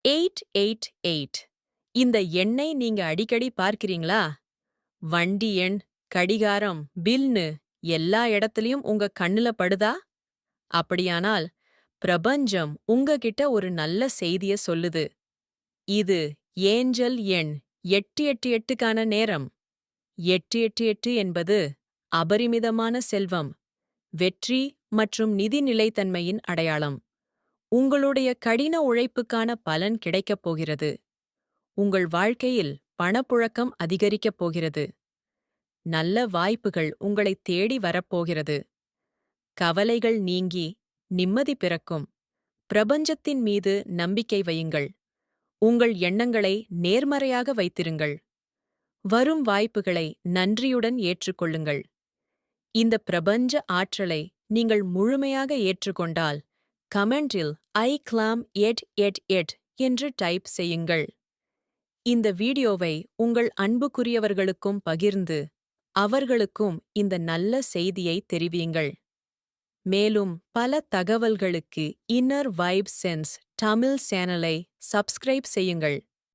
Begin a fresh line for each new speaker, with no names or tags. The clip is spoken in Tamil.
888 இந்த எண்ணை நீங்க அடிக்கடி பார்க்கிறீங்களா? வண்டி எண், கடிகாரம், பில்னு எல்லா இடத்துலயும் உங்க கண்ணுல படுதா? அப்படியானால், பிரபஞ்சம் உங்ககிட்ட ஒரு நல்ல செய்திய சொல்லுது. இது ஏஞ்சல் எண் 888க்கான நேரம். 888 என்பது அபரிமிதமான செல்வம், வெற்றி மற்றும் நிதி நிலைத்தன்மையின் அடையாளம். உங்களுடைய கடின உழைப்புக்கான பலன் கிடைக்கப் போகிறது. உங்கள் வாழ்க்கையில் பணப்புழக்கம் அதிகரிக்கப் போகிறது. நல்ல வாய்ப்புகள் உங்களைத் தேடி வரப்போகிறது. கவலைகள் நீங்கி நிம்மதி பிறக்கும். பிரபஞ்சத்தின் மீது நம்பிக்கை வையுங்கள். உங்கள் எண்ணங்களை நேர்மறையாக வைத்திருங்கள். வரும் வாய்ப்புகளை நன்றியுடன் ஏற்றுக்கொள்ளுங்கள். இந்த பிரபஞ்ச ஆற்றலை நீங்கள் முழுமையாக ஏற்றுக்கொண்டால், கமெண்டில் ஐ கிளாம் 888 என்று டைப் செய்யுங்கள். இந்த வீடியோவை உங்கள் அன்புக்குரியவர்களுக்கும் பகிர்ந்து, அவர்களுக்கும் இந்த நல்ல செய்தியை தெரிவியுங்கள். மேலும் பல தகவல்களுக்கு இன்னர் வைப் சென்ஸ் தமிழ் சேனலை சப்ஸ்கிரைப் செய்யுங்கள்.